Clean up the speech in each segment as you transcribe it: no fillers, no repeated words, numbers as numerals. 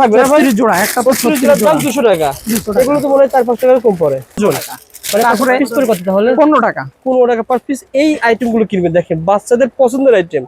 থাকবে না ভাই? 30 জোড়া, একটা 32 জোড়ার দাম 200 টাকা। এগুলো তো মনে হয় 4-5 টাকা কম পড়ে জোড়া। মানে তারপরে পিস করে কত তাহলে? 15 টাকা। 15 টাকা পার পিস। এই আইটেমগুলো কিনবেন, দেখেন বাচ্চাদের পছন্দের আইটেম,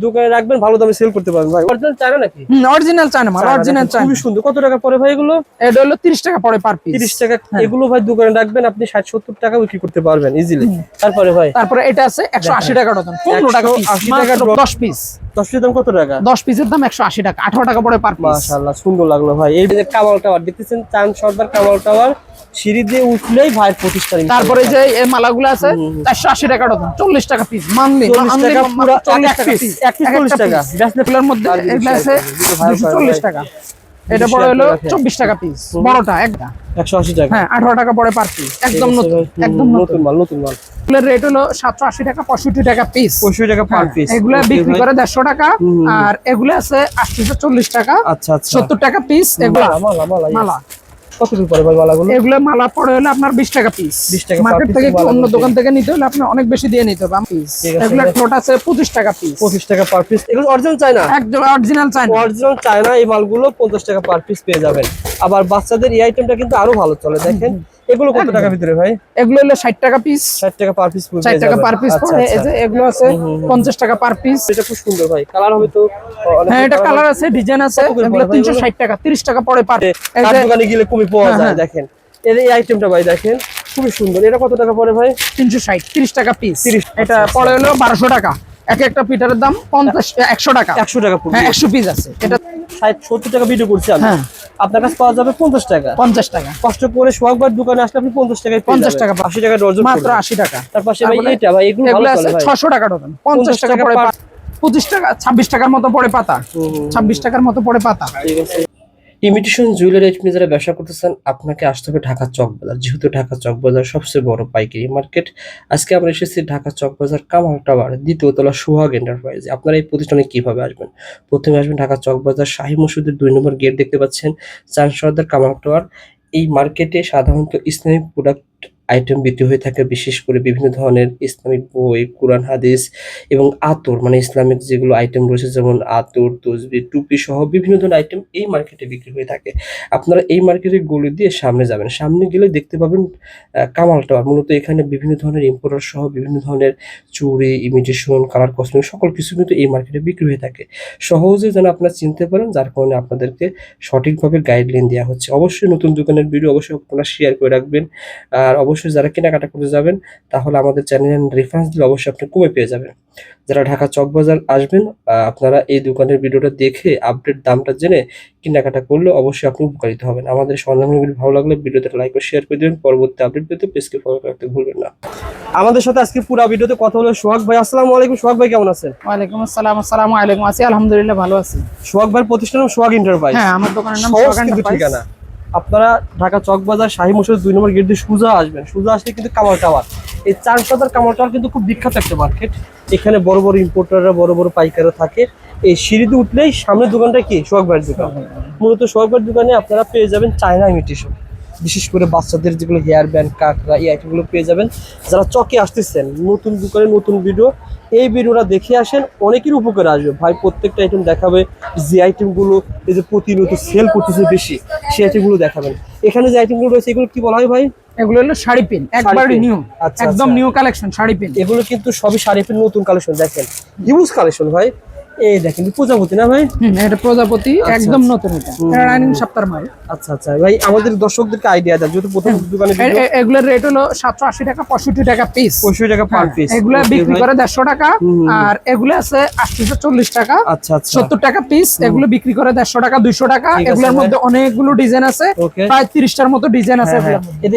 দোকানে রাখবেন, ভালো দামে সেল করতে পারবেন ভাই। অরিজিনাল চায়না নাকি? অরিজিনাল চায়না মাল, অরিজিনাল চায়না। খুবই সুন্দর। কত টাকা পড়ে ভাই এগুলো? এটা হলো 30 টাকা পড়ে পার পিস। 30 টাকা। এগুলো ভাই দোকানে রাখবেন, আপনি 60-70 টাকা বিক্রি করতে পারবেন ইজিলি। তারপরে ভাই তারপরে এটা আছে 180 টাকা ডজন, 15 টাকা পিস, 180 টাকা মাত্র 10 পিস। 10 পিসের দাম কত টাকা? 10 পিসের দাম 180 টাকা, 18 টাকা পড়ে পার পিস। মাশাআল্লাহ, সুন্দর লাগলো ভাই। এই যে কামাল টাওয়ার দেখতেছেন, চাঁদ সর্দার কামাল টাওয়ার, সিঁড়ি দিয়ে উঠলেই ভাইয়ের প্রতিষ্ঠান। তারপরে যে এই মালাগুলো আছে 480 টাকা ডজন, 40 টাকা পিস। মানলি 40 টাকা পুরো 40 টাকা পিস, পিস, এক পিস 40 টাকা। ব্যাসলেটের মধ্যে এগুলো আছে 240 টাকা। এটা পড়ে হলো 24 টাকা পিস, বড়টা একটা 180 টাকা। হ্যাঁ, 18 টাকা পড়ে পার পিস। একদম নতুন, একদম নতুন মাল, নতুন মাল। এগুলোর রেট হলো 780 টাকা, 65 টাকা পিস। 65 টাকা পার পিস। এগুলো বিক্রি করে 150 টাকা, আর এগুলো আছে 840 টাকা। আচ্ছা আচ্ছা, 70 টাকা পিস। এগুলো মালা কত করে পড়ে ভাই মালাগুলো? এগুলো মালা পড়ে হলো আপনার 20 টাকা পিস। 20 টাকা মার্কেট থেকে অন্য দোকান থেকে নিতে হলে আপনি অনেক বেশি দিয়ে নিতে হবে পিস। এগুলো ঠোঁট আছে 25 টাকা পিস। 25 টাকা পার পিস। এগুলো অরিজিনাল চায়না? একদম অরিজিনাল চায়না। অরিজিনাল চায়না এই মালগুলো 50 টাকা পার পিস পেয়ে যাবেন। আবার বাচ্চাদের এই আইটেমটা কিন্তু আরো ভালো চলে, দেখেন এগুলো কত টাকা ভিতরে ভাই? এগুলো হলো 60 টাকা পিস। 60 টাকা পার পিস। 60 টাকা পার পিস পড়ে। এই যে এগুলো আছে 50 টাকা পার পিস। এটা খুব সুন্দর ভাই, কালার হবে তো অনেক। হ্যাঁ, এটা কালার আছে, ডিজাইন আছে। এগুলো 360 টাকা, 30 টাকা পড়ে পার। এই যে দোকানে গেলে কমই পাওয়া যায়, দেখেন এই আইটেমটা ভাই, দেখেন খুবই সুন্দর। এটা কত টাকা পড়ে ভাই? 360, 30 টাকা পিস। 30। এটা পড়ে হলো 1200 টাকা। এক একটা পিটারের দাম 100 টাকা। 100 টাকা পড়বে। হ্যাঁ, 100 পিস আছে। এটা 60-70 টাকা ভিডিও করছি আমি। হ্যাঁ, আপনার কাছে পাওয়া যাবে 50 টাকা। 50 টাকা। কষ্ট করে সোহাগবার দোকানে আসলে আপনি 50 টাকায় পেয়ে 50 টাকা, 80 টাকা ডজন মাত্র 80 টাকা। তার পাশে ভাই এটা ভাই, এগুলো ভালো আছে চলে ভাই। 600 টাকা ডজন, 50 টাকা পড়ে। 25 টাকা, 26 টাকার মতো পড়ে পাতা। 26 টাকার মতো পড়ে পাতা। ঠিক আছে। ইমিটেশন জুয়েলারি আপনি যারা ব্যবসা করতেছেন, আপনাকে আসতে হবে ঢাকা চক বাজার। যেহেতু ঢাকা চক বাজার সবচেয়ে বড় পাইকারি মার্কেট। আজকে আমরা এসেছি ঢাকা চক বাজার কামাল টাওয়ার, দ্বিতীয় তলা সোহাগ এন্টারপ্রাইজে। আপনারা এই প্রতিষ্ঠানে কিভাবে আসবেন? প্রথমে আসবেন ঢাকা চক বাজার, শাহী মসজিদের 2 নম্বর গেট দেখতে পাচ্ছেন, চাঁদ সর্দার কামাল টাওয়ার। এই মার্কেটে সাধারণত ইসলামিক প্রোডাক্ট আইটেম বিক্রি হয়ে থাকে, বিশেষ করে বিভিন্ন ধরনের ইসলামিক বই, কোরআন হাদিস এবং আতর, মানে ইসলামিক যেগুলো আইটেম রয়েছে, যেমন আতর, তসবিহ, টুপি সহ বিভিন্ন ধরনের আইটেম এই মার্কেটে বিক্রি হয়ে থাকে। আপনারা এই মার্কেটের গলি দিয়ে সামনে যাবেন, সামনে গেলে দেখতে পাবেন কামাল টাওয়ার। মূলত এখানে বিভিন্ন ধরনের ইম্পোর্টার সহ বিভিন্ন ধরনের চুড়ি, ইমিটেশন, কালার কসমেটিক সকল কিছু কিন্তু এই মার্কেটে বিক্রি হয়ে থাকে। সহজে যেন আপনারা চিনতে পারেন, যার কারণে আপনাদেরকে সঠিকভাবে গাইডলাইন দেওয়া হচ্ছে। অবশ্যই নতুন দোকানের ভিডিও অবশ্যই আপনারা শেয়ার করে রাখবেন। আর অবশ্যই যারা কেনাকাটা করতে যাবেন, তাহলে আমাদের চ্যানেলের রেফারেন্স দিলে অবশ্যই আপনি কমে পেয়ে যাবেন। যারা ঢাকা চক বাজার আসবেন, আপনারা এই দোকানের ভিডিওটা দেখে আপডেট দামটা জেনে কেনাকাটা করলে অবশ্যই আপনি উপকারিত হবেন। আমাদের সন্ধানমূলক ভিডিও ভালো লাগলে ভিডিওতে লাইক ও শেয়ার করে দেবেন। পরবর্তী আপডেট পেতে পেজকে ফলো রাখতে ভুলবেন না। আমাদের সাথে আজকে পুরো ভিডিওতে কথা হলো সোহাগ ভাই। আসসালামু আলাইকুম সোহাগ ভাই, কেমন আছেন? ওয়ালাইকুম আসসালাম। আসসালামু আলাইকুম। আছি আলহামদুলিল্লাহ, ভালো আছি। সোহাগ ভাইয়ের প্রতিষ্ঠান সোহাগ এন্টারপ্রাইজ। হ্যাঁ, আমার দোকানের নাম সোহাগ এন্টারপ্রাইজ। ঠিকানা আপনারা ঢাকা চক বাজার শাহী মসজিদ 2 নম্বর গেট দিয়ে সোজা আসবেন। সোজা আসলে কিন্তু কামাল টাওয়ার। এই চাঁদ সর্দার কামাল টাওয়ার কিন্তু খুব বিখ্যাত একটা মার্কেট। এখানে বড় বড় ইম্পোর্টাররা, বড় বড় পাইকাররা থাকে। এই সিঁড়িতে উঠলেই সামনের দোকানটা কি? সোহাগ ভাইয়ের দোকান। মূলত সোহাগ ভাইয়ের দোকানে আপনারা পেয়ে যাবেন চায়না ইমিটেশন, বিশেষ করে বাচ্চাদের যেগুলো হেয়ার ব্যান্ড, কাঁকড়া, এই আইটেমগুলো পেয়ে যাবেন। যারা চকে আসতেছেন, নতুন দোকানে নতুন ভিডিও, এই ভিডিওটা দেখে আসেন, অনেকের উপকারে আসবে ভাই। প্রত্যেকটা আইটেম দেখাবে, যে আইটেমগুলো এই যে প্রতিনিয়ত সেল করতেছে বেশি, সেই আইটেমগুলো দেখাবেন। এখানে যে আইটেমগুলো রয়েছে এগুলো কি বলা হয় ভাই? এগুলো হলো শাড়ি পিন, একবারে নিউ, আচ্ছা, একদম নিউ কালেকশন শাড়ি পিন। এগুলো কিন্তু সবই শাড়ি পিন, নতুন কালেকশন। দেখেন হিউজ কালেকশন ভাই। এই দেখেন প্রজাপতি না ভাই? এটা প্রজাপতি, একদম নতুন। এটা রানিং সপ্তাহের মাল। আচ্ছা আচ্ছা ভাই, আমাদের দর্শকদেরকে আইডিয়া দেন, যেহেতু প্রথম দোকানে এগুলোর রেট হলো 780 টাকা, 65 টাকা পিস। 65 টাকা পার পিস। এগুলো বিক্রি করে 150 টাকা, আর এগুলো আছে 840 টাকা। আচ্ছা আচ্ছা, 70 টাকা পিস। এগুলো বিক্রি করে 150 টাকা, 200 টাকা। এগুলোর মধ্যে অনেকগুলো ডিজাইন আছে, প্রায় 30টার মতো ডিজাইন আছে।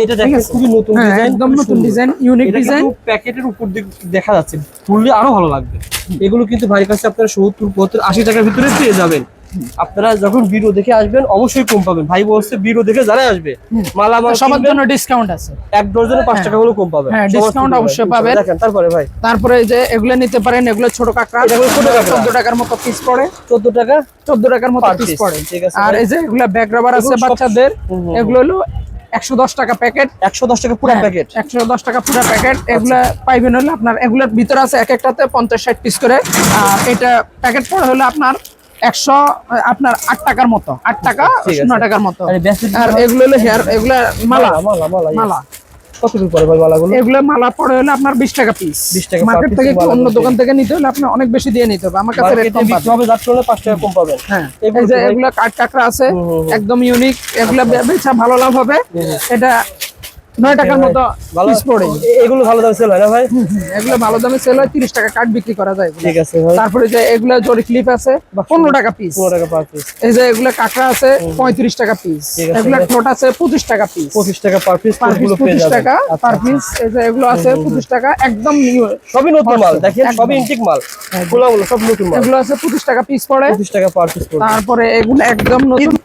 এটা দেখেন খুবই নতুন ডিজাইন, একদম নতুন ডিজাইন, ইউনিক ডিজাইন। প্যাকেটের উপর দিক দেখা যাচ্ছে, খুললে আরো ভালো লাগবে। এগুলো কিন্তু ভাইয়ের কাছে আপনারা 70, 75, 80 টাকার ভিতরে পেয়ে যাবেন। আপনারা যখন ভিডিও দেখে আসবেন অবশ্যই কম পাবেন। ভাই বলছে ভিডিও দেখে যারা আসবে মালামাল সবার জন্য ডিসকাউন্ট আছে, এক ডজনে 5 টাকা হলো কম পাবেন। হ্যাঁ, ডিসকাউন্ট অবশ্যই পাবেন। দেখেন তারপরে ভাই, তারপরে যে এগুলো নিতে পারেন, এগুলো ছোট কাঁকড়া, 14 টাকার মতো পিস পড়ে। 14 টাকা, 14 টাকার মতো পিস পড়ে। ঠিক আছে। আর এই যে এগুলো ব্যাগ রাবার আছে বাচ্চাদের, এগুলো হলো 110 টাকা প্যাকেট। 110 টাকা পুরো প্যাকেট। 110 টাকা পুরো প্যাকেট। এগুলা পাইবেন হলো আপনার, এগুলোর ভিতরে আছে এক একটাতে 50-60 পিস করে। আর এটা প্যাকেট পড়ে হলো আপনার 100 আপনার 8 টাকার মতো, 8 টাকা ঠিক আছে। 9 টাকার মতো। আরে ব্যাসলেট আর এগুলো হলো হেয়ার, এগুলো মালা মালা মালা মালা কত করে পড়ে ভাই মালাগুলো? এগুলো মালা পড়ে হলো আপনার 20 টাকা পিস। 20 টাকা মার্কেট per থেকে piece একটু অন্য মালাগুলো দোকান থেকে নিতে হলে আপনি অনেক বেশি দিয়ে নিতে হবে, আমার কাছে রেট মার্কেটে কম বিক্রি পাবেন। হবে যার তুলনায় 5 টাকা কম পাবেন। হ্যাঁ, এগুলো এই যে কি ভাই? এগুলো কাঠ কাঁকড়া আছে, একদম ইউনিক, এগুলো বেচা ভালো লাভ হবে। এটা 9 টাকার মতো ভালো পিস পড়ে। এগুলো ভালো দামে সেল হয় না ভাই? এগুলো ভালো দামে সেল হয়, 30 টাকা কাঠ বিক্রি করা যায় এগুলো। ঠিক আছে ভাই। তারপরে যে এগুলো জরি ক্লিপ আছে 15 টাকা পিস। 15 টাকা পার পিস। এই যে এগুলো কাঁকড়া আছে 35 টাকা পিস। ঠিক আছে এগুলো ভাই। ঠোঁট আছে 25 টাকা পিস। 25 টাকা পার পিস পার পিস গুলো পেয়ে 25 যাবেন। টাকা আচ্ছা, পার পিস। এই যে এগুলো আছে 25 টাকা, একদম নিউ। সবই নতুন মাল দেখেন, একদম। সবই ইনটেক মাল। গুলো সব নতুন মাল। এগুলো আছে 25 টাকা পিস পড়ে। 25 টাকা পার পিস পড়বে। তারপরে এগুলো একদম নতুন।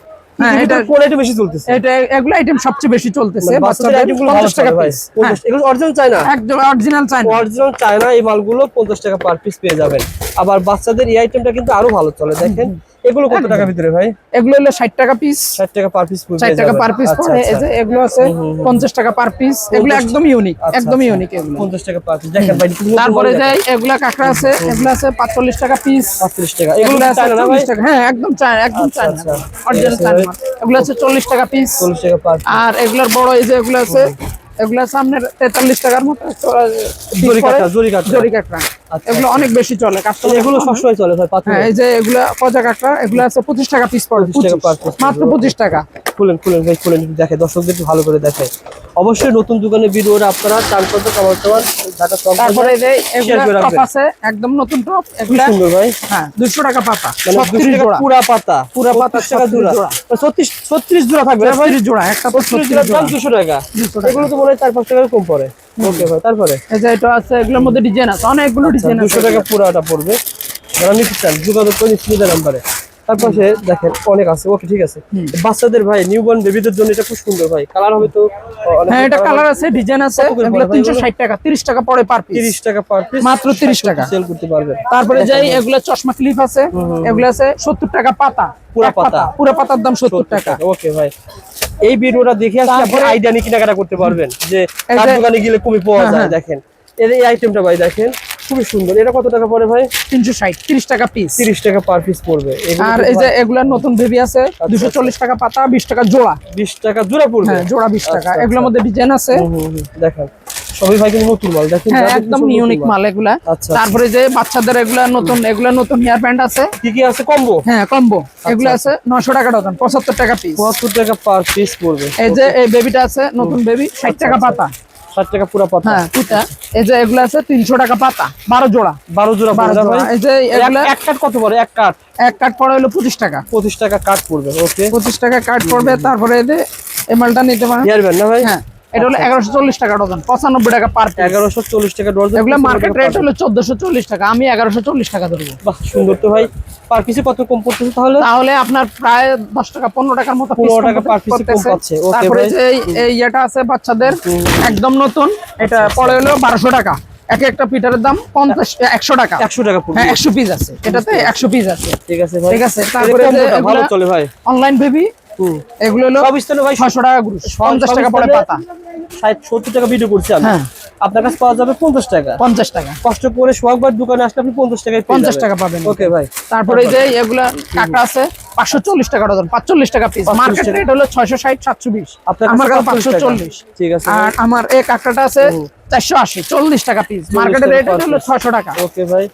হ্যাঁ, এটা কোয়ালিটি বেশি চলতেছে। এটা এগুলো আইটেম সবচেয়ে বেশি চলতেছে। বাচ্চাদের বাচ্চাদের আইটেমগুলো ভালো 50 টাকা চলে ভাই। পিস। 50 এগুলো অরিজিনাল চায়না। একদম অরিজিনাল চাইনা। অরিজিনাল চায়না এই মালগুলো 50 টাকা পার পিস পেয়ে যাবেন। আবার বাচ্চাদের এই আইটেমটা কিন্তু আরো ভালো চলে দেখেন। এগুলো কত টাকা ভিতরে ভাই? এগুলো হলো 60 টাকা পিস। 60 টাকা পার পিস পেয়ে 60 যাবেন। টাকা পার পিস আচ্ছা, পড়ে। এই আচ্ছা। যে এগুলো আছে 50 টাকা পার পিস। এগুলো একদম ইউনিক, আচ্ছা, একদম আচ্ছা। ইউনিক এগুলো। 50 টাকা পার পিস দেখেন ভাই। তারপরে যে এগুলা কাঁকড়া আছে, এগুলো আছে 45 টাকা পিস। 35 টাকা। এগুলো এগুলো আছে চায়না না ভাই? 40 টাকা। হ্যাঁ, একদম চায়না, একদম আচ্ছা, চায়না। আচ্ছা। অরিজিনাল ঠিক আছে চায়না। এগুলো আছে 40 টাকা পিস। 40 টাকা পার পিস। আর এগুলোর বড় এই যে এগুলো আছে, এগুলো সামনে 43 টাকার মতো জরি কাঁকড়া, জরি কাঁকড়া। জরি কাঁকড়া। আচ্ছা, এগুলো অনেক বেশি চলে কাস্টমার। এগুলো সবসময় চলে ভাই পাথর। হ্যাঁ, এই যে এগুলা কজা কাঁকড়া, এগুলো আছে 25 টাকা পিস পড়ে। 25 টাকা per piece মাত্র পড়বে। 25 টাকা। খুলেন খুলেন ভাই, খুলেন একটু দেখে, দর্শকদের একটু ভালো করে দেখে। অবশ্যই নতুন দোকানের ভিডিওটা আপনারা চান করতে কামাল চাওয়ান ঢাকা চক তারপরে এই যে শেয়ার করে এগুলা টপ রাখবেন। আছে, একদম নতুন টপ। খুব এগুলা সুন্দর ভাই। হ্যাঁ 200 টাকা পাতা, মানে 200 36 টাকা জোড়া। পুরা পাতা, পুরা পাতা 35 টাকা 36 জোড়া। জোড়া। 36 জোড়া থাকবে না ভাই? 36 জোড়া, একটা তো 36 36 জোড়ার জোড়া। দাম 200 টাকা। 200 টাকা। এগুলো তো মনে হয় 4-5 টাকা কম পড়ে। ওকে ভাই, তারপরে এই যে এটা আছে, এগুলোর মধ্যে ডিজাইন আছে, অনেকগুলো ডিজাইন আছে। 200 টাকা পুরাটা পড়বে। যারা নিতে চান যোগাযোগ করে স্ক্রিনের নাম্বারে। তারপর সে দেখেন অনেক আছে। ওকে ঠিক আছে। বাচ্চাদের ভাই নিউবর্ন বেবিদের জন্য এটা খুব সুন্দর ভাই। কালার হবে তো অনেক হ্যাঁ, এটা colour কালার হবে। আছে, ডিজাইন আছে। কত করে এগুলো পড়ে ভাই 360 টাকা, 30 টাকা পড়ে পার পিস। 30 টাকা পার পিস, মাত্র 30 টাকা। সেল করতে পারবেন। তারপরে যে এগুলো চশমা ক্লিপ আছে, এগুলো আছে 70 টাকা পাতা। পুরা এক পাতা, পাতা। পুরা পাতার দাম 70 টাকা। ওকে ভাই, এই ভিডিওটা দেখে আসলে আপনি তারপরে- আইডিয়া নিয়ে কেনাকাটা করতে পারবেন যে এই কার যে- দোকানে গেলে কমে পাওয়া হ্যাঁ, যায়। হ্যাঁ। দেখেন এই আইটেমটা ভাই দেখেন খুবই সুন্দর। এটা কত টাকা পড়ে ভাই? 360, 30 টাকা পিস। 30 টাকা পার পিস পড়বে। এগুলো আর কিন্তু এই যে ভাই এগুলা নতুন বেবি আছে, 240 টাকা পাতা, 20 টাকা জোড়া। 20 টাকা জোড়া পড়বে। হ্যাঁ, জোড়া 20 টাকা। আচ্ছা, এগুলোর মধ্যে ডিজাইন আছে। দেখেন সবই ভাই কিন্তু নতুন মাল দেখেন। হ্যাঁ, যাদের একদম কিছু নতুন ইউনিক মাল এগুলা। আচ্ছা। তারপরে যে বাচ্চাদের এগুলা নতুন হেয়ার ব্যান্ড আছে। কি কি আছে কম্বো? হ্যাঁ, কম্বো এগুলো আছে 900 টাকা ডজন, 75 টাকা পিস। 72 টাকা পার পিস পড়বে। এই যে এই বেবিটা আছে নতুন বেবি, 60 টাকা পাতা। 60 টাকা পুরো পাতা। হ্যাঁ, পুতা। এই যে এগুলো আছে 300 টাকা পাতা, 12 জোড়া। 12 জোড়া 12 পড়বে ভাই। জোড়া। এই যে এগুলা এক কাট কত পড়ে? এক কাট এক কাট পড়ে হলো 25 টাকা। 25 টাকা কাট পড়বে। ওকে 25 টাকা কাট পড়বে। তারপরে এই যে এই মালটা নিতে পারেন। হেয়ার ব্যান্ড না ভাই? হ্যাঁ, এটা হলো 1140 টাকা ডজন, 95 টাকা পার পিস। 1140 টাকা ডজন। এগুলো মার্কেট রেট হলো 1440 টাকা, আমি 1140 টাকা ধরবো। বাহ সুন্দর তো ভাই। পার পিসে কত কম পড়তেছে তাহলে? তাহলে আপনার প্রায় 10 টাকা 15 টাকার মতো 15 টাকা per piece কম পাচ্ছে। ওকে তারপরে ভাই। যে এই ইয়েটা আছে বাচ্চাদের একদম নতুন, এটা পড়ে হলো 1200 টাকা। একটা পিটারের দাম 100 টাকা। 100 টাকা পড়বে। হ্যাঁ, 100 পিস আছে, এটাতে 100 পিস আছে। ঠিক আছে ভাই। ঠিক আছে। তারপরে এরকম যে মোটা, ভালো এগুলা- চলে ভাই। অনলাইন বেবি এগুলো হলো সব স্থানে ভাই 600 টাকা গ্রুপ, 50 টাকা পড়ে পাতা। 60-70 টাকা ভিডিও করছি আমি। হ্যাঁ। আপনার কাছে পাওয়া যাবে 50 টাকা। 50 টাকা, কষ্ট করে সোহাগবার দোকানে আসলে আপনি 50 টাকায় পেয়ে 50 যাবেন। টাকা পাবেন। ওকে ভাই। তারপরে যে এগুলা কাঁকড়া আছে 540 টাকা ডজন, 45 টাকা পিস। 45 মার্কেট টাকা। রেট হলো 660, 720। আপনার আমার কাছে 45 টাকা। 540। ঠিক আছে আর আমার এই কাঁকড়াটা আছে 480, 40 টাকা পিস। মার্কেটের রেট হলো 600 টাকা। ওকে ভাই,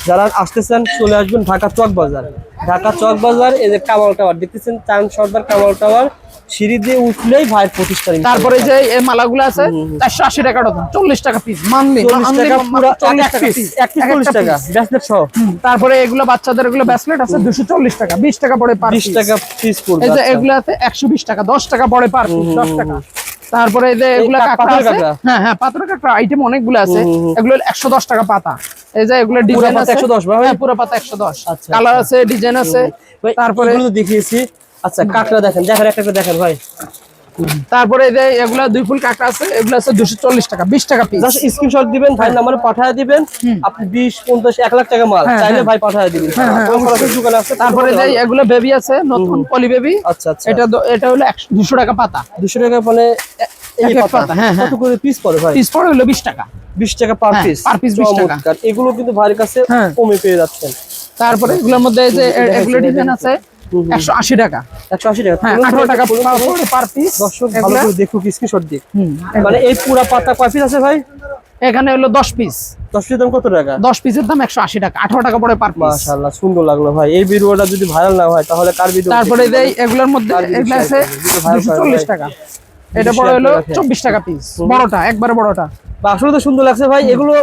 যারা আসতেছেন চলে আসবেন ঢাকা চক বাজার। ঢাকা চক বাজার এই যে কামাল টাওয়ার দেখতেছেন, চাঁদ সর্দার কামাল টাওয়ার, সিঁড়ি দিয়ে উঠলেই ভাইয়ের প্রতিষ্ঠান। তারপরে যে এই মালাগুলো আছে 480 টাকা ডজন, 40 টাকা পিস। মানলি 40 টাকা পুরো 40 এক টাকা পিস, পিস। এক পিস 40 টাকা ব্রেসলেট সহ। তারপরে এগুলো বাচ্চাদের এগুলো ব্রেসলেট আছে 240 টাকা, 20 টাকা পড়ে পার 20 টাকা পিস পড়বে। এই যে আচ্ছা। এগুলো আছে 120 টাকা, 10 টাকা পড়ে পার পিস, 10 টাকা। তারপরে এই যে এগুলো কাঁকড়া পাথরের আছে। কাঁকড়া? হ্যাঁ হ্যাঁ, পাথরের কাঁকড়া আইটেম অনেকগুলো আছে। এগুলো 110 টাকা পাতা। এই যে এগুলো ডিজাইন পাতা আছে 110 ভাই? হ্যাঁ, পুরো পাতা 110। আচ্ছা, কালার আছে, ডিজাইন আছে। ভাই তারপরে এগুলো তো দেখিয়েছি। আচ্ছা কাঁকড়া দেখেন, দেখেন একটা দেখেন ভাই। তারপরে এই যে এগুলা 2 ফুল কাঁকড়া আছে, এগুলো আছে 240 টাকা, 20 টাকা পিস। জাস্ট স্ক্রিনশট দিবেন, ভাই নম্বরে পাঠিয়ে দিবেন। আপনি 20, 50, 1 লাখ টাকা মাল হ্যাঁ, চাইলে হ্যাঁ। ভাই পাঠিয়ে দিবেন। হ্যাঁ, হ্যাঁ, সরাসরি দোকানে আসতে তারপরে যে এগুলো বেবি আছে নতুন পলি বেবি। আচ্ছা আচ্ছা। এটা হলো 200 টাকা পাতা। 200 টাকা মানে এই এক এক পাতা। পাতা, হ্যাঁ, হ্যাঁ। কত করে পিস পড়ে ভাই? পিস পড়ে হলো 20 টাকা। 20 টাকা পার হ্যাঁ, পিস। per piece 20 টাকা। চমৎকার। এগুলো কিন্তু ভাইয়ের কাছে হ্যাঁ। কমে পেয়ে যাচ্ছেন। তারপরে এগুলোর মধ্যে এই যে এগুলো ডিজাইন আছে 180 টাকা। 180 টাকা, হ্যাঁ 18 টাকা পার পিস। দর্শক ভালো করে দেখুক, স্ক্রিনশট দিক। মানে এই পুরা পাতা কয় পিস আছে ভাই? এখানে হলো 10 পিস। 10 পিসের দাম কত টাকা? 10 পিসের দাম 180 টাকা, 18 টাকা পড়ে পার পিস। মাশাআল্লাহ, সুন্দর লাগলো ভাই। এই ভিডিওটা যদি ভাইরাল না হয় তাহলে কার ভিডিও? তারপরে এই এগুলোর মধ্যে এগুলো আছে 240 টাকা, এটা পড়ে হলো 24 টাকা পিস, বড়টা একবারে বড়টা। আসলে তো সুন্দর লাগছে ভাই, এগুলো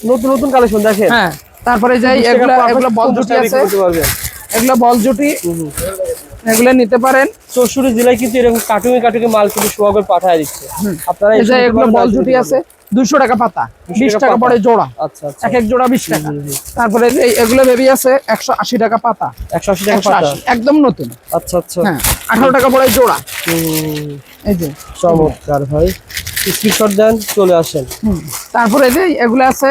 নতুন নতুন কালেকশন দেখেন। হ্যাঁ তারপরে এগুলো বল জুটি আছে, এগুলো বল জুটি, এগুলো নিতে পারেন। 64 জেলায় কিন্তু এরকম কাটুমি কাটুমি মাল কিন্তু সোয়াগর পাঠায় দিচ্ছে আপনারা। এই যে এগুলো বল জুটি আছে 200 টাকা পাতা, 20 টাকা পড়ে জোড়া। আচ্ছা আচ্ছা, এক এক জোড়া 20 টাকা। তারপরে এগুলো বেবি আছে 180 টাকা পাতা, 180 টাকা পাতা, একদম নতুন। আচ্ছা আচ্ছা, হ্যাঁ 18 টাকা পড়ে জোড়া। এই যে চমৎকার ভাই, স্ক্রিনশট দেন, চলে আসেন। তারপরে এগুলো আছে,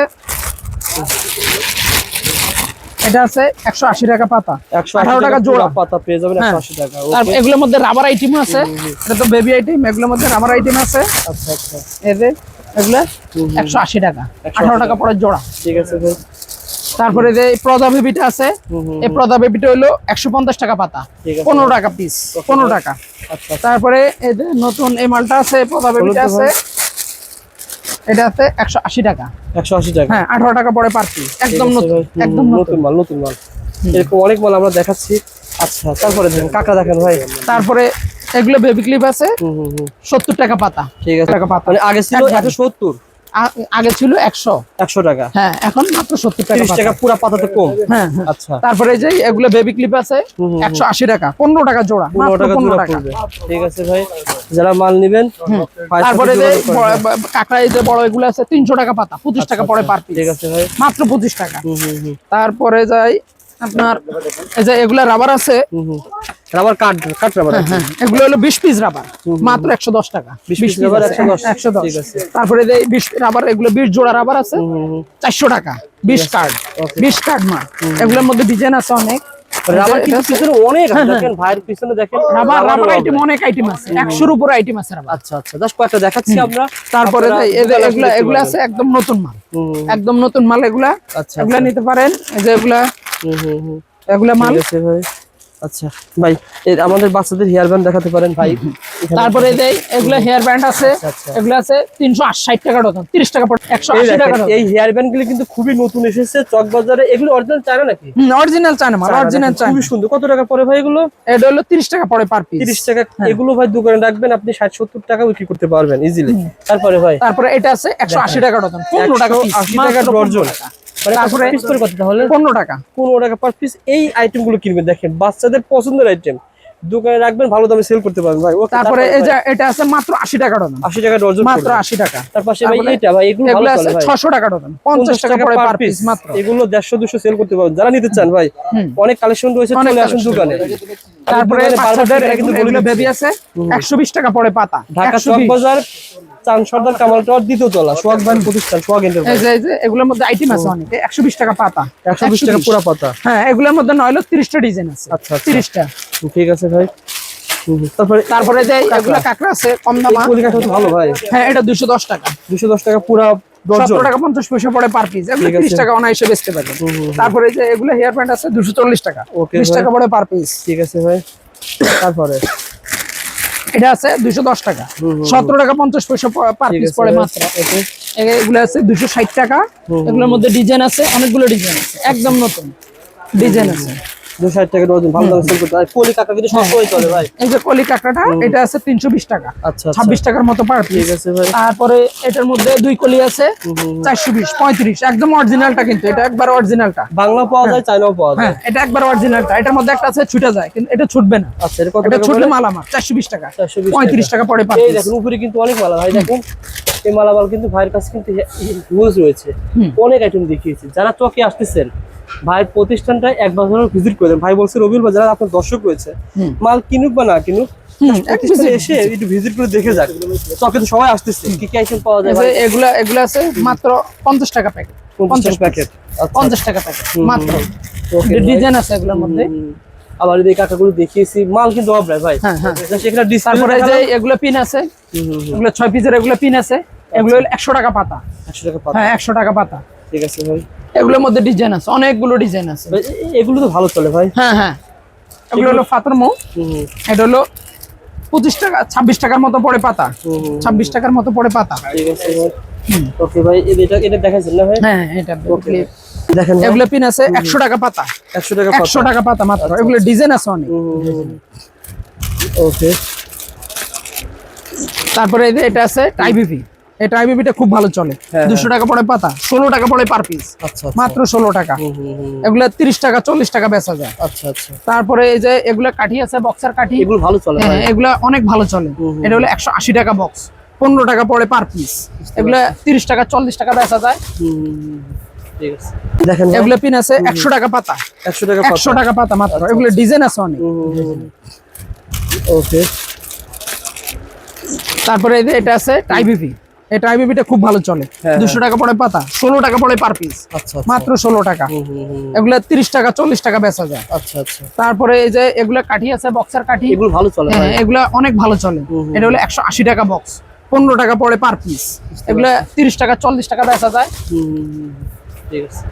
এটা আছে 180 টাকা পাতা, 18 টাকা জোড়া পাতা পেয়ে যাবেন 180 টাকা। আর এগুলোর মধ্যে রাবার আইটেম আছে, এটা তো বেবি আইটেম, এগুলোর মধ্যে রাবার আইটেম আছে। আচ্ছা আচ্ছা, এই যে এগুলো 180 টাকা, 18 টাকা পড়ে জোড়া। ঠিক আছে ভাই। তারপরে যে প্রদা বেবিটা আছে, এই প্রদা বেবিটা হলো 150 টাকা পাতা, 15 টাকা পিস, 15 টাকা। আচ্ছা, তারপরে এই যে নতুন এই মালটা আছে, প্রদা বেবিটা আছে, এটা আছে 180 টাকা, 180 টাকা। হ্যাঁ 18 টাকা পড়ে পার পিস, একদম নতুন, একদম নতুন মাল, নতুন মাল। এরকম অনেক মাল আমরা দেখাচ্ছি। আচ্ছা, তারপরে দেখেন কাঁকড়া দেখেন ভাই। তারপরে এগুলো বেবি ক্লিপ আছে 70 টাকা পাতা। ঠিক আছে, টাকা পাতা, মানে আগে ছিল 170, আগে ছিল 100 টাকা। হ্যাঁ এখন মাত্র 70 টাকা, 30 টাকা পুরা পাতাতে কম। হ্যাঁ আচ্ছা, তারপরে যে এগুলো বেবি ক্লিপ আছে 180 টাকা, 15 টাকা জোড়া, 15 টাকা জোড়া পড়বে। ঠিক আছে ভাই, যারা মাল নেবেন। তারপরে যে কাঁকড়া এই যে বড় এগুলো আছে 300 টাকা পাতা, 25 টাকা পড়ে পার পিস। ঠিক আছে ভাই, মাত্র 25 টাকা। তারপরে যাই আপনার এই যে এগুলা রাবার আছে, রাবার কাট রাবার আছে। হ্যাঁ এগুলো হলো 20 পিস রাবার, মাত্র 110 টাকা, 20 পিস রাবার 110। ঠিক আছে। তারপরে যে 20 রাবার, এগুলো 20 জোড়া রাবার আছে 400 টাকা, 20 কার্ড, 20 কার্ড মাল। এগুলোর মধ্যে ডিজাইন আছে অনেক, রাবার কিন্তু পিছনে অনেক আছে, দেখেন ভাইয়ের পিছনে দেখেন রাবার আইটেম অনেক আইটেম আছে, 100 এর উপরে আইটেম আছে রাবার। আচ্ছা আচ্ছা, জাস্ট কয়েকটা দেখাচ্ছি আমরা। তারপরে এগুলা আছে একদম নতুন মাল, একদম নতুন মাল এগুলা। আচ্ছা, এগুলা নিতে পারেন, এই যে এগুলা এগুলা মাল। ঠিক আছে ভাই। আচ্ছা ভাই, আমাদের বাচ্চাদের হেয়ার ব্যান্ড দেখাতে পারেন ভাই। তারপরে এগুলা হেয়ার ব্যান্ড আছে, এগুলা আছে 360 টাকা ডজন, 30 টাকা পড়ে 180 টাকা ডজন। এই হেয়ার ব্যান্ড গুলো কিন্তু খুবই নতুন এসেছে চক বাজারে। এগুলো অরিজিনাল চায়না নাকি? অরিজিনাল চায়না মাল, অরিজিনাল চায়না, খুবই সুন্দর। কত টাকা পড়ে ভাই এগুলো? এটা হলো 30 টাকা পড়ে পার পিস, 30 টাকা। এগুলো ভাই দোকানে রাখবেন, আপনি 60-70 টাকা বিক্রি করতে পারবেন ইজিলি। তারপরে ভাই, তারপরে এটা আছে 180 টাকা ডজন, 15 টাকা পিস, 80 টাকা ডজন। তারপরে পিস করে কত তাহলে? 15 টাকা, 15 টাকা পার পিস। এই আইটেম গুলো কিনবেন, দেখেন বাচ্চাদের পছন্দের আইটেম, দোকানে রাখবেন, ভালো দামে সেল করতে পারবেন ভাই। তারপরে এই যে এটা আছে মাত্র 80 টাকা ডজন, 80 টাকা ডজন, মাত্র 80 টাকা। তারপরে ভাই এটা ভাই এগুলো ভালো আছে চলে ভাই, 600 টাকা ডজন, 50 টাকা পড়ে পার পিস মাত্র। এগুলো 150-200 সেল করতে পারবেন যারা নিতে চান ভাই। অনেক কালেকশন রয়েছে, চলে আসুন দোকানে। তারপরে বাচ্চাদের এগুলো বেবি আছে 120 টাকা পড়ে পাতা, ঢাকা চক বাজার, চান সর্দার কামাল টাওয়ার, দ্বিতীয় তলা, সোহাগ ভাই প্রতিষ্ঠান, সোহাগ এন্টারপ্রাইজ। এই যে এগুলোর মধ্যে আইটেম আছে অনেক, 120 টাকা পাতা, 120 টাকা পুরো পাতা। হ্যাঁ এগুলোর মধ্যে নয়লো 30টা ডিজাইন আছে। আচ্ছা 30টা। ঠিক আছে ভাই। তারপরে যে এগুলা কাঁকড়া আছে কম দামা, কলি কাঁকড়া তো ভালো ভাই। হ্যাঁ এটা 210 টাকা, 210 টাকা পুরো ডজন, 17 টাকা 50 পয়সা পড়ে পার পিস। এগুলো 30 টাকা অনায়াসে বেচতে পারবেন। তারপরে যে এগুলো হেয়ার ব্যান্ড আছে 240 টাকা, 20 টাকা পড়ে পার পিস। ঠিক আছে ভাই। তারপরে এটা আছে 210 টাকা, 17 টাকা 50 পয়সা পার পিস পড়ে মাত্র। এগুলো আছে 260 টাকা, এগুলোর মধ্যে ডিজাইন আছে, অনেকগুলো ডিজাইন আছে, একদম নতুন ডিজাইন আছে। 260 টাকা ডজন, ভালো দামে সেল করতে। আর কলি কাঁকড়া কিন্তু সবসময় চলে ভাই। এই যে কলি কাঁকড়াটা, এটা আছে 320 টাকা, আচ্ছা 26 টাকার মতো পার পিস। ঠিক আছে ভাই। তারপরে এটার মধ্যে দুই কলি আছে 420, 35, একদম অরিজিনালটা, কিন্তু এটা একবার অরিজিনালটা। বাংলা পাওয়া যায়, চাইনাও পাওয়া যায়। হ্যাঁ এটা একবার অরিজিনালটা। এটার মধ্যে একটা আছে ছুটে যায়, কিন্তু এটা ছুটবে না। আচ্ছা, এটা কত এটা টাকা ছুটলে পড়ে? মাল আমার 420 টাকা, 420 35 টাকা পড়ে পার এই পিস। দেখুন উপরে কিন্তু অনেক মালা ভাই, দেখুন এই মালামাল কিন্তু ভাইয়ের কাছে কিন্তু হিউজ রয়েছে, অনেক আইটেম দেখিয়েছি। যারা চকে আসতেছেন ভাইয়ের প্রতিষ্ঠানটা একবার ভিজিট করে দেন। ভাই বলছে রবিউল ভাই, যারা আপনার দর্শক রয়েছে, মাল কিনুক বা না কিনুক, প্রতিষ্ঠানে এসে একটু ভিজিট করে দেখে যাক। চকে তো সবাই আসতেছে, কি কি আইটেম পাওয়া যায় ভাই? এগুলা আছে মাত্র 50 টাকা প্যাকেট, 50 প্যাকেট, 50 টাকা প্যাকেট মাত্র। ডিজাইন আছে এগুলোর মধ্যে। আবার এই কাকাগুলো দেখিয়েছি, মাল কিন্তু অবরাই ভাই। সেখানে তারপরে যে এগুলো পিন আছে, এগুলো 6 পিসের এগুলো পিন আছে, এগুলো 100 টাকা পাতা, 100 টাকা পাতা। হ্যাঁ 100 টাকা পাতা। ঠিক আছে ভাই। এগুলোর মধ্যে ডিজাইন আছে, অনেকগুলো ডিজাইন আছে। ভাই, এগুলো তো ভালো চলে ভাই। হ্যাঁ হ্যাঁ, এগুলো হলো ফাতর মৌ। এটা হলো 25 টাকা 26 টাকার মতো পড়ে পাতা। 26 টাকার মতো পড়ে পাতা। ঠিক আছে ভাই। ওকে ভাই, এটা দেখাইছেন না ভাই? হ্যাঁ এটা ওকে দেখেন ভাই। এগুলো পিন আছে 100 টাকা পাতা। 100 টাকা 100 টাকা পাতা মাত্র। এগুলো ডিজাইন আছে অনেক। ওকে। তারপরে এই যে এটা আছে টাইবিপি। এই টাইবিপিটা খুব ভালো চলে। 200 টাকা পড়ে পাতা, 16 টাকা পড়ে পার পিস। আচ্ছা মাত্র 16 টাকা। এগুলো 30 টাকা 40 টাকা বেচা যায়। আচ্ছা আচ্ছা। তারপরে এই যে এগুলো কাঠি আছে, বক্সার কাঠি। এগুলো ভালো চলে ভাই। হ্যাঁ এগুলো অনেক ভালো চলে। এটা হলো 180 টাকা বক্স, 15 টাকা পড়ে পার পিস। এগুলো 30 টাকা 40 টাকা বেচা যায়। ঠিক আছে দেখেন ভাই। এগুলো পিন আছে 100 টাকা পাতা। 100 টাকা 100 টাকা পাতা মাত্র। এগুলো ডিজাইন আছে অনেক। ওকে। তারপরে এই যে এটা আছে টাইবিপি। এই টাইবিপিটা খুব ভালো চলে। 200 টাকা পড়ে পাতা, 16 টাকা পড়ে পার পিস। আচ্ছা মাত্র 16 টাকা। এগুলো 30 টাকা 40 টাকা বেচা যায়। আচ্ছা আচ্ছা। তারপরে এই যে এগুলো কাঠি আছে, বক্সার কাঠি। এগুলো ভালো চলে ভাই। হ্যাঁ এগুলো অনেক ভালো চলে। এটা হলো 180 টাকা বক্স, 15 টাকা পড়ে পার পিস। এগুলো 30 টাকা 40 টাকা বেচা যায়। ঠিক আছে।